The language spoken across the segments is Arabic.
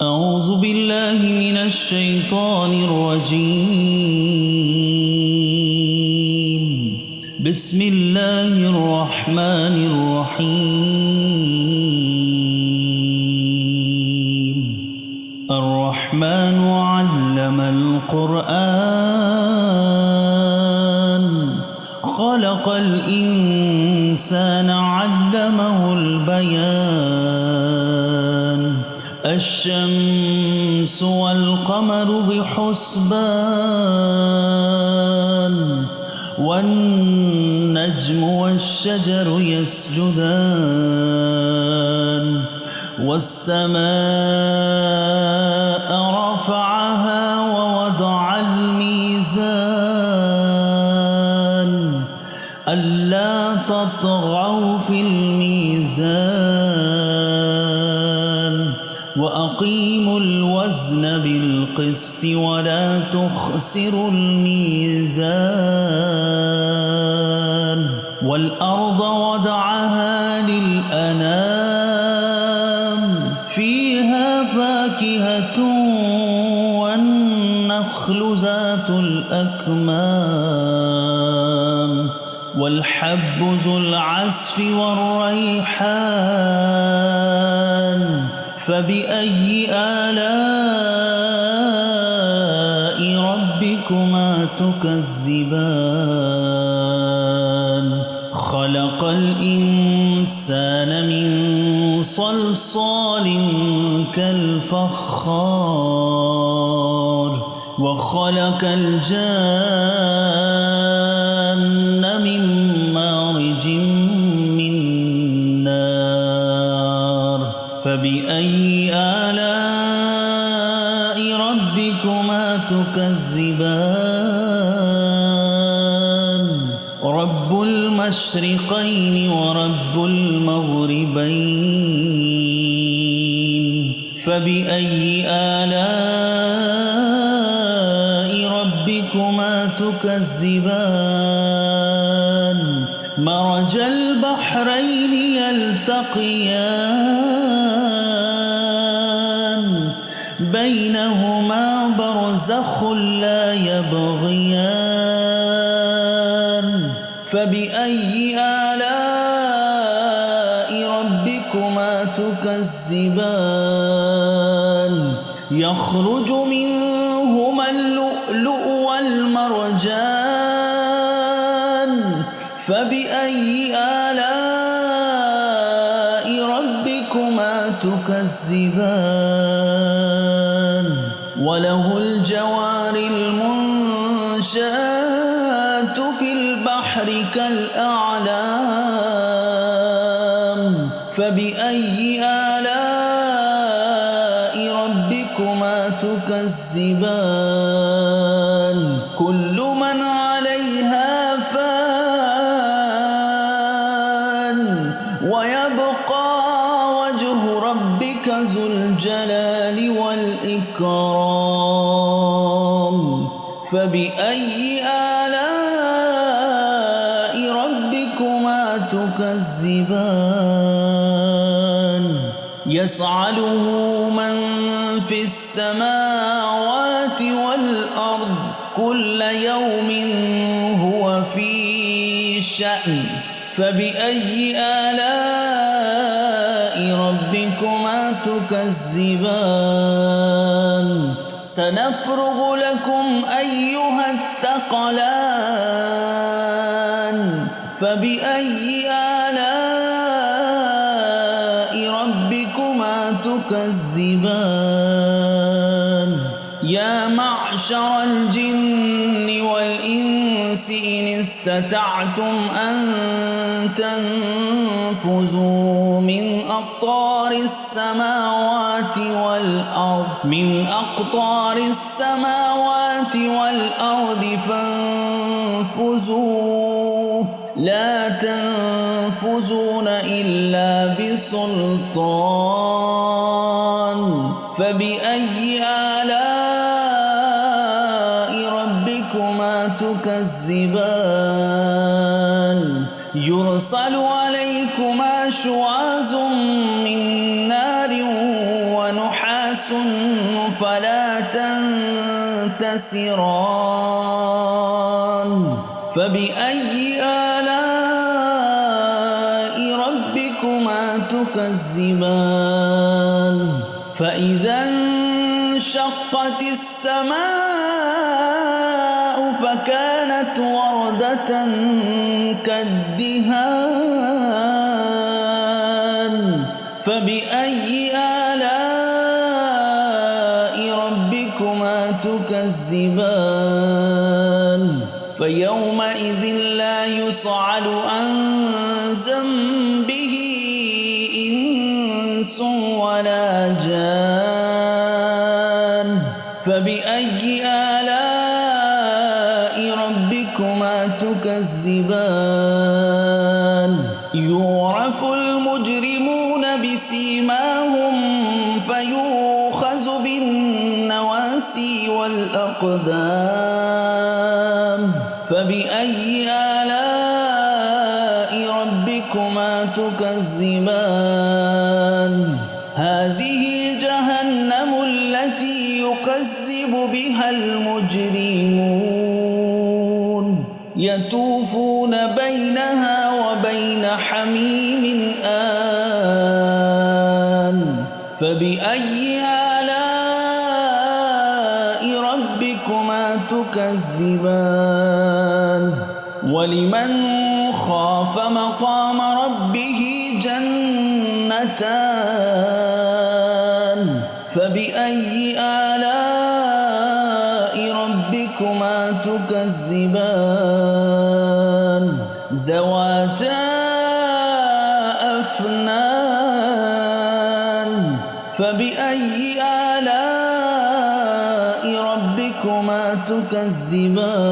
أعوذ بالله من الشيطان الرجيم. بسم الله الرحمن الرحيم. الرحمن علم القرآن خلق الإنسان علمه البيان. الشمس والقمر بحسبان والنجم والشجر يسجدان والسماء رفعها ووضع الميزان ألا تطغوا في الميزان وأقيموا الوزن بالقسط ولا تخسروا الميزان. والأرض وضعها للأنام فيها فاكهة والنخل ذات الأكمام والحب ذو العصف والريحان. فبأي آلاء ربكما تكذبان؟ خلق الإنسان من صلصال كالفخار وخلق الجان من مارج من نار. فبأي آلاء ربكما تكذبان؟ رب المشرقين ورب المغربين. فبأي آلاء ربكما تكذبان؟ مرج البحرين يلتقيان بينهما برزخ لا يبغيان. فبأي آلاء ربكما تكذبان؟ يخرج منهما اللؤلؤ والمرجان. فبأي آلاء ربكما تكذبان؟ وله الجوار المنشآت في البحر كالأعلام. فبأي آلاء ربكما تكذبان؟ كل من عليها فان ويبقى وجه ربك ذو الجلال والإكرام. فبأي آلاء ربكما تكذبان؟ يسأله من في السماوات والأرض كل يوم هو في شأن. فبأي آلاء ربكما تكذبان؟ سنفرغ لكم أيها الثقلان. فبأي آلاء ربكما تكذبان؟ يا معشر الجن والإنس إن استطعتم أن تنفذوا من أقطار السماوات والأرض فانفذوا لا تنفذون إلا بسلطان. فبأي آلاء ربكما تكذبان؟ يرسل عليكما شواظ من نار ونحاس فلا تنتصران فبأي آلاء ربكما تكذبان فإذا انشقت السماء فكانت وردة كالدهان فبأي آلاء ربكما تكذبان فيومئذ لا يصعد عن ذنبه إنس ولا جان فبأي آلاء ربكما تكذبان يعرف المجرمون بسيماهم فيؤخذ بالنواسي والأقدام فبأي آلاء ربكما تكذبان هذه جهنم التي يكذب بها المجرمون يطوفون بينها وبين حميم آن فبأي آلاء ربكما تكذبان ولمن خاف مقام ربه جنتان فبأي آلاء ربكما تكذبان ذواتا أفنان فبأي آلاء ربكما تكذبان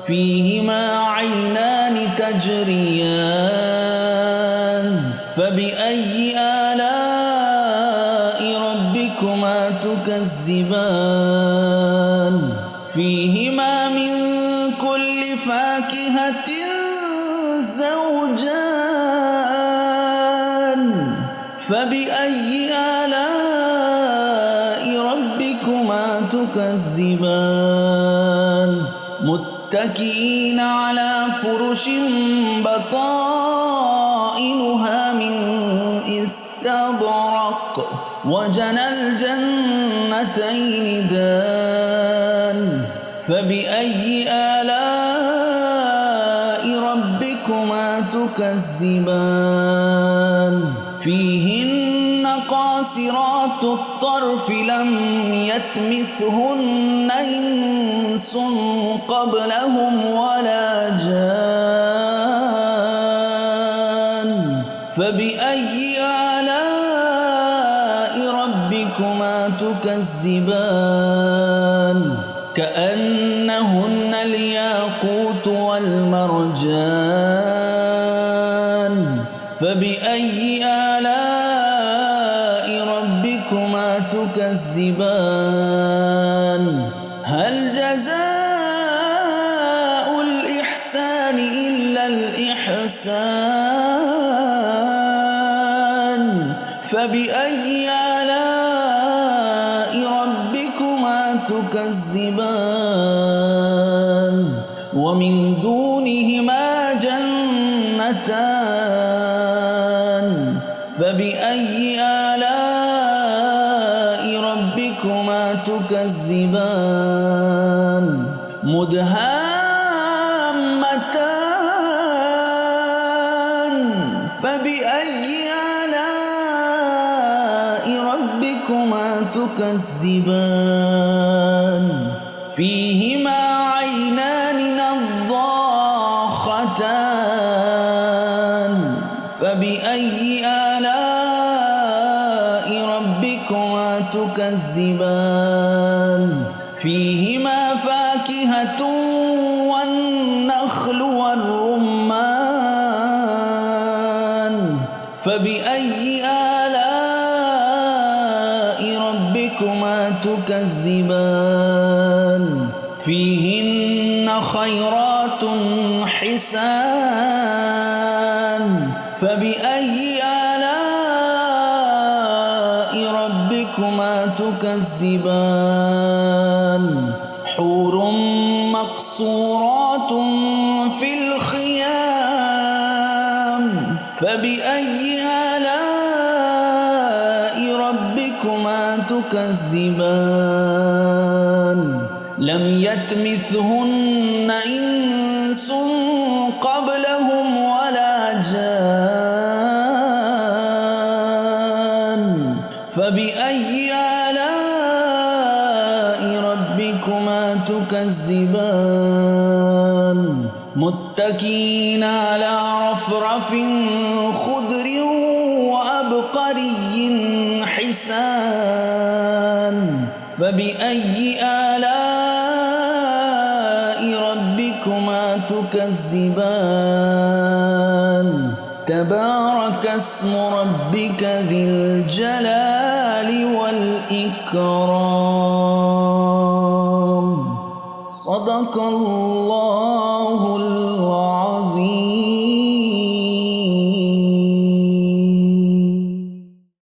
فيهما عينان تجريان فبأي آلاء ربكما تكذبان فيهما من كل فاكهة زوجان فبأي آلاء ربكما تكذبان متكئين على فرش بطائنها من استبرق وجنى الجنتين دان فبأي آلاء ربكما تكذبان فيهن قاصرات الطرف لم يطمثهن إنس قبلهم ولا جان فبأي آلاء ربكما تكذبان كأنهن الياقوت والمرجان فبأي آلاء ربكما تكذبان هل جزاء الإحسان إلا الإحسان فبأي آلاء ربكما تكذبان ومن دونهما جنتان فبأي آلاء ربكما تكذبان مدهامتان فبأي آلاء ربكما تكذبان فيهما عينان نضاختان فبأي آلاء ربكما تكذبان فيهما فاكهة والنخل والرمان فبأي آلاء ربكما تكذبان فيهن خيرات حسان فبأي آلاء ربكما ربكما تكذبان حور مقصورات في الخيام فبأي آلاء ربكما تكذبان لم يطمثهن إنس قبلهم ولا جان فبأي آلاء ربكما تكذبان متكئين على رفرف خضر وعبقري حسان فبأي آلاء ربكما تكذبان تبارك اسم ربك ذي الجلال والإكرام صدق الله